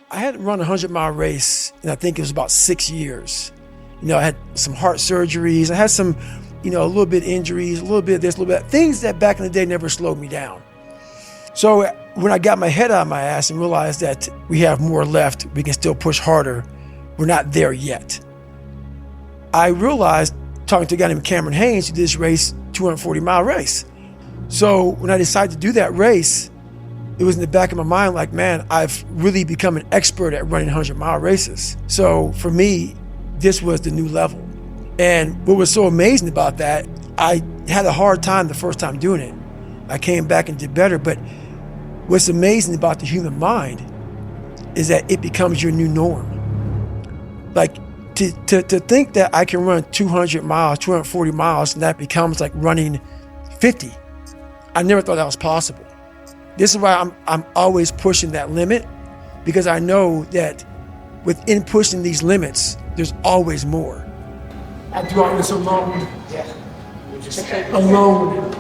I had run a 100-mile race, and I think it was about 6 years. I had some heart surgeries. I had some, a little bit injuries, a little bit of this, a little bit of things that back in the day never slowed me down. So when I got my head out of my ass and realized that we have more left, we can still push harder, we're not there yet. I realized, talking to a guy named Cameron Haynes, who did this race, 240-mile race. So when I decided to do that race, it was in the back of my mind like, man, I've really become an expert at running 100-mile races. So for me, this was the new level. And what was so amazing about that, I had a hard time the first time doing it. I came back and did better, but what's amazing about the human mind is that it becomes your new norm. Like to think that I can run 200 miles, 240 miles, and that becomes like running 50. I never thought that was possible. This is why I'm always pushing that limit, because I know that within pushing these limits, there's always more. I do all this alone. Yeah. Alone.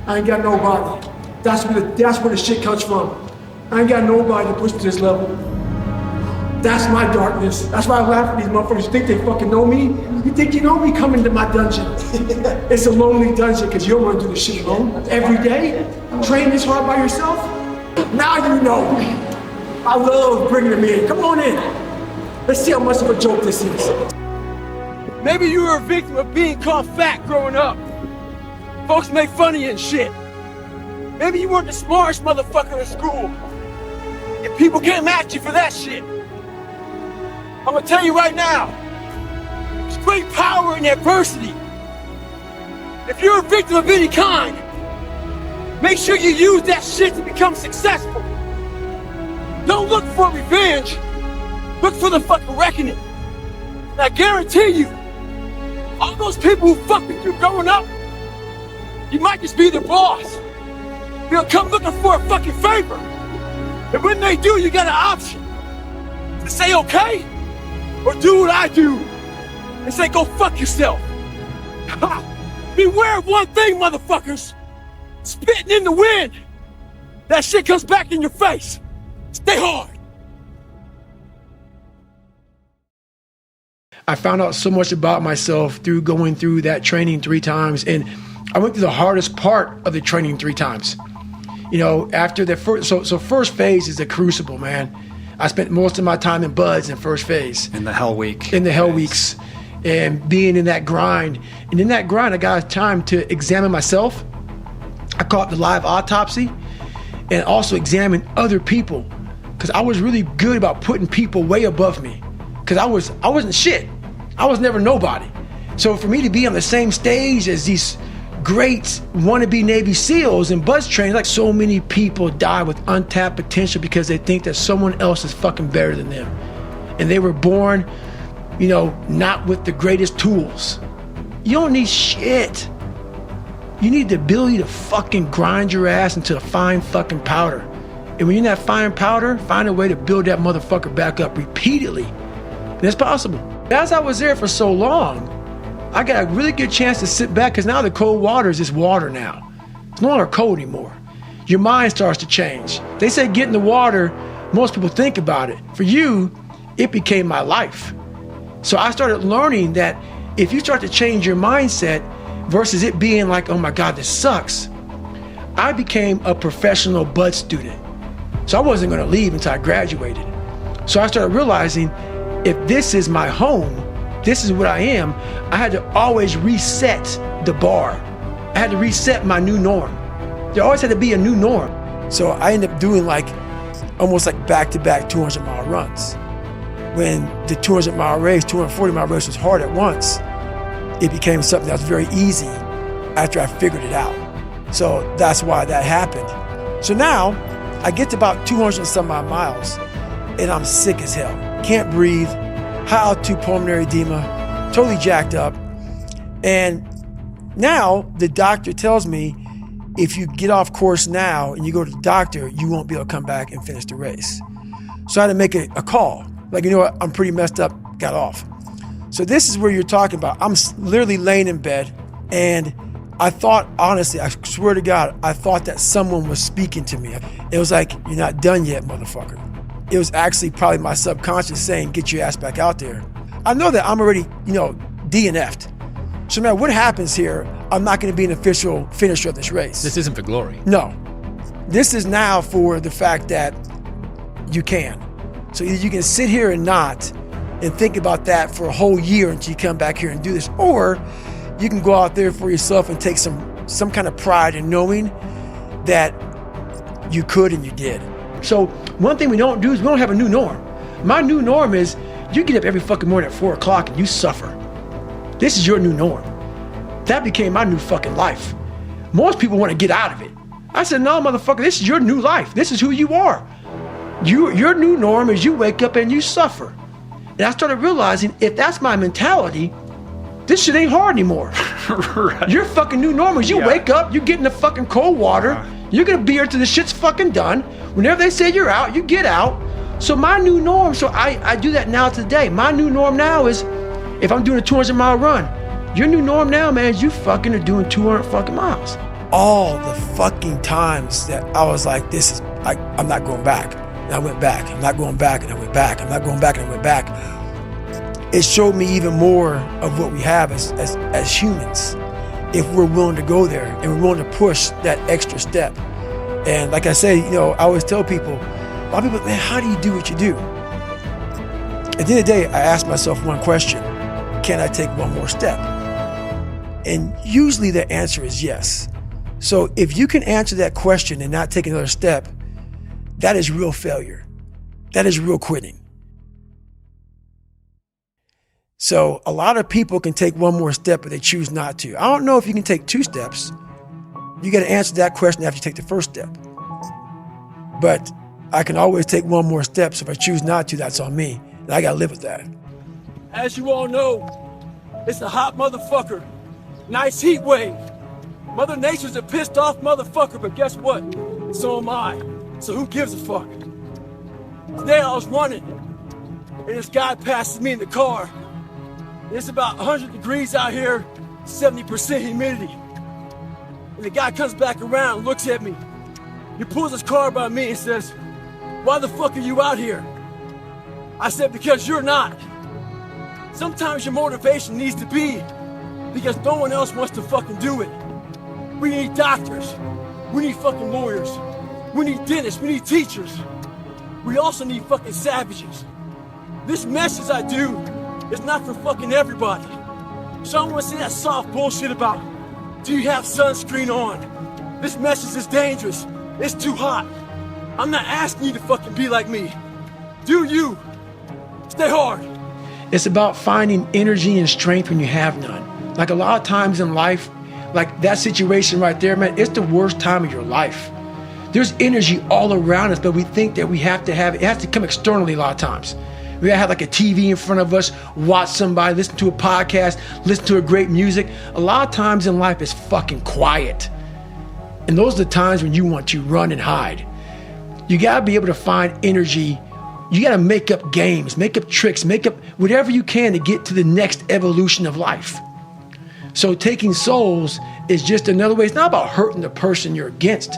I ain't got nobody. That's where the shit comes from. I ain't got nobody to push to this level. That's my darkness. That's why I laugh at these motherfuckers. You think they fucking know me? You think you know me? Come into my dungeon. It's a lonely dungeon because you don't want to do this shit alone. Every day, train this hard by yourself. Now you know. I love bringing them in. Come on in. Let's see how much of a joke this is. Maybe you were a victim of being called fat growing up. Folks make fun of you and shit. Maybe you weren't the smartest motherfucker in school. And people came at you for that shit. I'm gonna tell you right now, there's great power in adversity. If you're a victim of any kind, make sure you use that shit to become successful. Don't look for revenge, look for the fucking reckoning. And I guarantee you, all those people who fucked with you growing up, you might just be their boss. They'll come looking for a fucking favor. And when they do, you got an option to say okay, or do what I do and say go fuck yourself. Beware of one thing, motherfuckers. Spitting in the wind. That shit comes back in your face. Stay hard. I found out so much about myself through going through that training 3 times, and I went through the hardest part of the training 3 times. After the first phase is the crucible, man. I spent most of my time in buds in first phase. In the hell week. In the hell weeks. And being in that grind. And in that grind, I got time to examine myself. I call it the live autopsy. And also examine other people. Because I was really good about putting people way above me. Because I wasn't shit. I was never nobody. So for me to be on the same stage as these great wannabe Navy SEALs and buzz trainers, like so many people die with untapped potential because they think that someone else is fucking better than them. And they were born, not with the greatest tools. You don't need shit. You need the ability to fucking grind your ass into a fine fucking powder. And when you're in that fine powder, find a way to build that motherfucker back up repeatedly. And it's possible. As I was there for so long, I got a really good chance to sit back, because now the cold water is just water now. It's no longer cold anymore. Your mind starts to change. They say get in the water, most people think about it. For you, it became my life. So I started learning that if you start to change your mindset versus it being like, oh my God, this sucks, I became a professional bud student. So I wasn't gonna leave until I graduated. So I started realizing if this is my home, this is what I am, I had to always reset the bar. I had to reset my new norm. There always had to be a new norm. So I ended up doing almost like back-to-back 200-mile runs. When the 200-mile race, 240-mile race was hard at once, it became something that was very easy after I figured it out. So that's why that happened. So now I get to about 200 and some odd miles and I'm sick as hell. Can't breathe. High altitude pulmonary edema, totally jacked up. And now the doctor tells me, if you get off course now and you go to the doctor, you won't be able to come back and finish the race. So I had to make a call. Like, you know what, I'm pretty messed up, got off. So this is where you're talking about. I'm literally laying in bed and I thought, honestly, I swear to God, I thought that someone was speaking to me. It was like, you're not done yet, motherfucker. it was actually probably my subconscious saying, get your ass back out there. I know that I'm already, DNF'd. So no matter what happens here, I'm not going to be an official finisher of this race. This isn't for glory. No. This is now for the fact that you can. So either you can sit here and not and think about that for a whole year until you come back here and do this, or you can go out there for yourself and take some kind of pride in knowing that you could and you did. So one thing we don't do is we don't have a new norm. My new norm is you get up every fucking morning at 4 o'clock and you suffer. This is your new norm. That became my new fucking life. Most people want to get out of it. I said, no, motherfucker, this is your new life. This is who you are. Your new norm is you wake up and you suffer. And I started realizing if that's my mentality, this shit ain't hard anymore. Right. Your fucking new norm is you wake up, you get in the fucking cold water, you're gonna be here till the shit's fucking done. Whenever they say you're out, you get out. So my new norm, so I do that now today. My new norm now is if I'm doing a 200-mile run, your new norm now, man, is you fucking are doing 200 fucking miles. All the fucking times that I was like, I'm not going back. And I went back. I'm not going back, and I went back. I'm not going back, and I went back. It showed me even more of what we have as humans, if we're willing to go there and we're willing to push that extra step. And like I say, I always tell people, a lot of people, man, how do you do what you do? At the end of the day, I ask myself one question: can I take one more step? And usually the answer is yes. So if you can answer that question and not take another step, that is real failure. That is real quitting. So a lot of people can take one more step, but they choose not to. I don't know if you can take 2 steps. You got to answer that question after you take the first step. But I can always take one more step, so if I choose not to, that's on me. And I got to live with that. As you all know, it's a hot motherfucker. Nice heat wave. Mother Nature's a pissed off motherfucker, but guess what? So am I. So who gives a fuck? Today I was running, and this guy passes me in the car. It's about 100 degrees out here, 70% humidity. And the guy comes back around and looks at me. He pulls his car by me and says, "Why the fuck are you out here?" I said, "Because you're not." Sometimes your motivation needs to be because no one else wants to fucking do it. We need doctors. We need fucking lawyers. We need dentists. We need teachers. We also need fucking savages. This message I do is not for fucking everybody. So I don't want to see that soft bullshit about, do you have sunscreen on? This message is dangerous. It's too hot. I'm not asking you to fucking be like me. Do you. Stay hard. It's about finding energy and strength when you have none. Like a lot of times in life, like that situation right there, man, it's the worst time of your life. There's energy all around us, but we think that we have to have it. It has to come externally a lot of times. We gotta have like a TV in front of us, watch somebody, listen to a podcast, listen to a great music. A lot of times in life it's fucking quiet. And those are the times when you want to run and hide. You gotta be able to find energy. You gotta make up games, make up tricks, make up whatever you can to get to the next evolution of life. So taking souls is just another way. It's not about hurting the person you're against.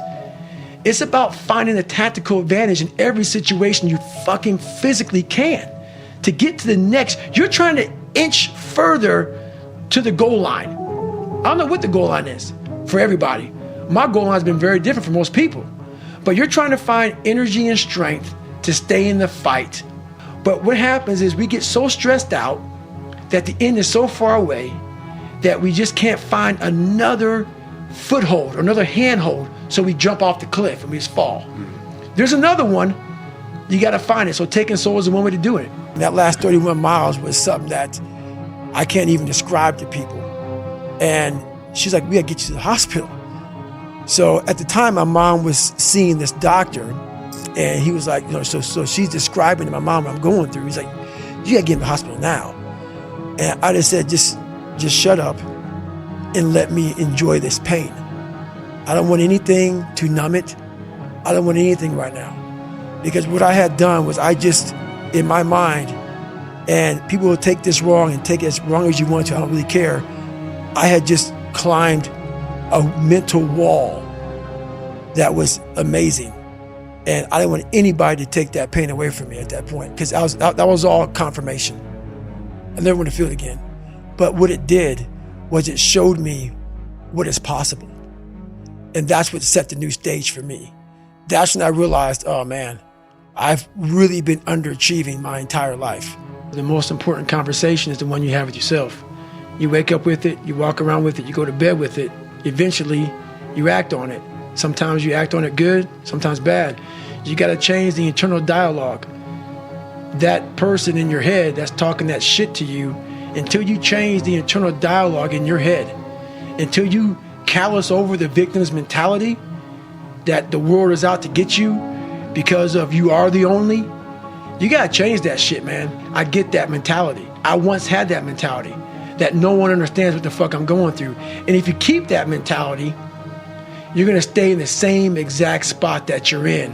It's about finding a tactical advantage in every situation you fucking physically can to get to the next. You're trying to inch further to the goal line. I don't know what the goal line is for everybody. My goal line has been very different for most people. But you're trying to find energy and strength to stay in the fight. But what happens is we get so stressed out that the end is so far away that we just can't find another foothold or another handhold, so we jump off the cliff and we just fall. There's another one, you gotta find it. So taking soul is the one way to do it. And that last 31 miles was something that I can't even describe to people. And she's like, we gotta get you to the hospital. So at the time, my mom was seeing this doctor, and he was like, so she's describing to my mom what I'm going through. He's like, you gotta get in the hospital now. And I just said, just shut up and let me enjoy this pain. I don't want anything to numb it. I don't want anything right now. Because what I had done was I just, in my mind, and people will take this wrong and take it as wrong as you want to, I don't really care. I had just climbed a mental wall that was amazing. And I didn't want anybody to take that pain away from me at that point, because that was all confirmation. I never want to feel it again. But what it did was it showed me what is possible. And that's what set the new stage for me. That's when I realized, oh man, I've really been underachieving my entire life. The most important conversation is the one you have with yourself. You wake up with it, you walk around with it, you go to bed with it. Eventually, you act on it. Sometimes you act on it good, sometimes bad. You got to change the internal dialogue. That person in your head that's talking that shit to you, until you change the internal dialogue in your head, until you callous over the victim's mentality that the world is out to get you because of you are the only, you got to change that shit, man. I get that mentality. I once had that mentality that no one understands what the fuck I'm going through. And if you keep that mentality, you're going to stay in the same exact spot that you're in,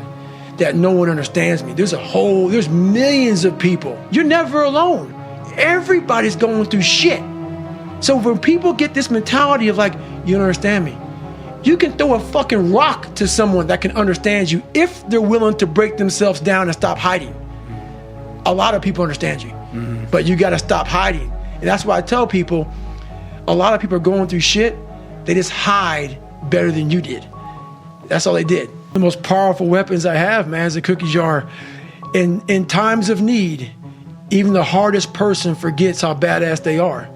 that no one understands me. There's millions of people. You're never alone. Everybody's going through shit. So when people get this mentality of like, you don't understand me, you can throw a fucking rock to someone that can understand you if they're willing to break themselves down and stop hiding. A lot of people understand you, but you got to stop hiding. And that's why I tell people, a lot of people are going through shit. They just hide better than you did. That's all they did. The most powerful weapons I have, man, is a cookie jar. In times of need, even the hardest person forgets how badass they are.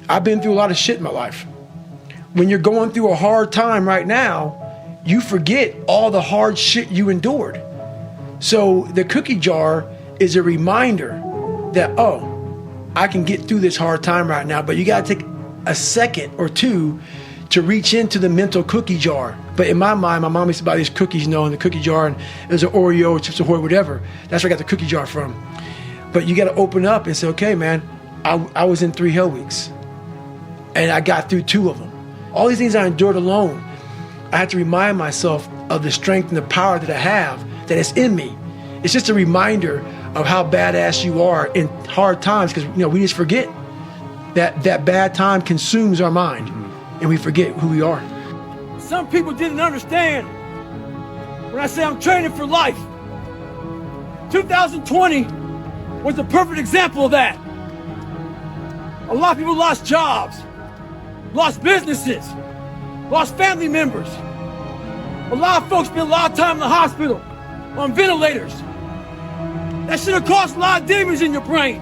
I've been through a lot of shit in my life. When you're going through a hard time right now, you forget all the hard shit you endured. So the cookie jar is a reminder that, oh, I can get through this hard time right now, but you gotta take a second or two to reach into the mental cookie jar. But in my mind, my mom used to buy these cookies, in the cookie jar, and it was an Oreo, Chips Ahoy, whatever. That's where I got the cookie jar from. But you gotta open up and say, okay, man, I was in 3 hell weeks, and I got through 2 of them. All these things I endured alone, I had to remind myself of the strength and the power that I have, that it's in me. It's just a reminder of how badass you are in hard times, because we just forget that bad time consumes our mind, and we forget who we are. Some people didn't understand when I say I'm training for life. 2020 was the perfect example of that. A lot of people lost jobs, lost businesses, lost family members. A lot of folks spent a lot of time in the hospital on ventilators. That should have caused a lot of demons in your brain.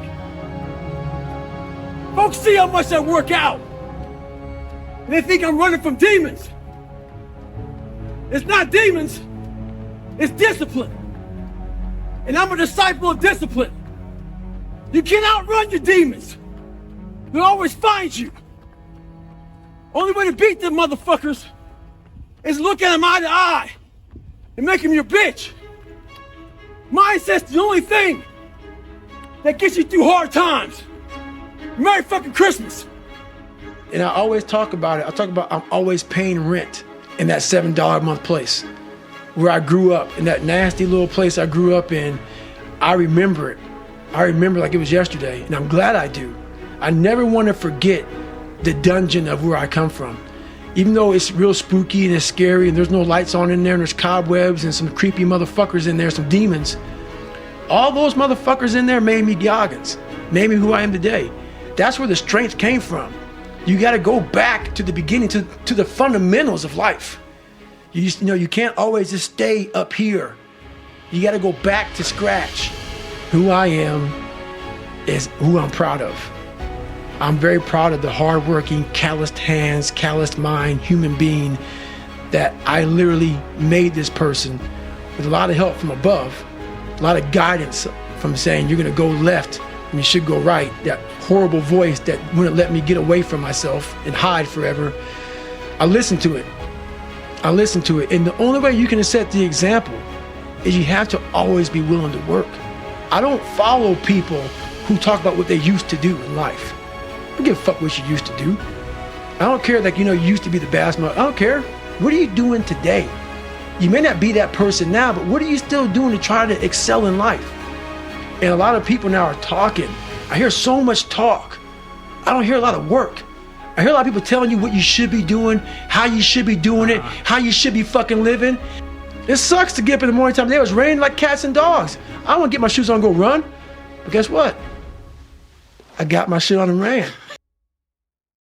Folks see how much I work out, and they think I'm running from demons. It's not demons, it's discipline. And I'm a disciple of discipline. You can't outrun your demons. They'll always find you. Only way to beat them motherfuckers is look at them eye to eye and make them your bitch. Mindset's the only thing that gets you through hard times. Merry fucking Christmas. And I always talk about it. I talk about I'm always paying rent in that $7 a month place where I grew up, in that nasty little place I grew up in. I remember it. I remember like it was yesterday, and I'm glad I do. I never want to forget the dungeon of where I come from. Even though it's real spooky and it's scary and there's no lights on in there and there's cobwebs and some creepy motherfuckers in there, some demons, all those motherfuckers in there made me Goggins, made me who I am today. That's where the strength came from. You got to go back to the beginning, to the fundamentals of life. You can't always just stay up here. You got to go back to scratch. Who I am is who I'm proud of. I'm very proud of the hardworking, calloused hands, calloused mind, human being that I literally made this person with a lot of help from above, a lot of guidance from saying you're going to go left and you should go right. That horrible voice that wouldn't let me get away from myself and hide forever. I listened to it. And the only way you can set the example is you have to always be willing to work. I don't follow people who talk about what they used to do in life. I don't give a fuck what you used to do. I don't care that you used to be the best. I don't care. What are you doing today? You may not be that person now, but what are you still doing to try to excel in life? And a lot of people now are talking. I hear so much talk. I don't hear a lot of work. I hear a lot of people telling you what you should be doing, how you should be doing it, how you should be fucking living. It sucks to get up in the morning time. It was raining like cats and dogs. I want to get my shoes on and go run. But guess what? I got my shit on and ran.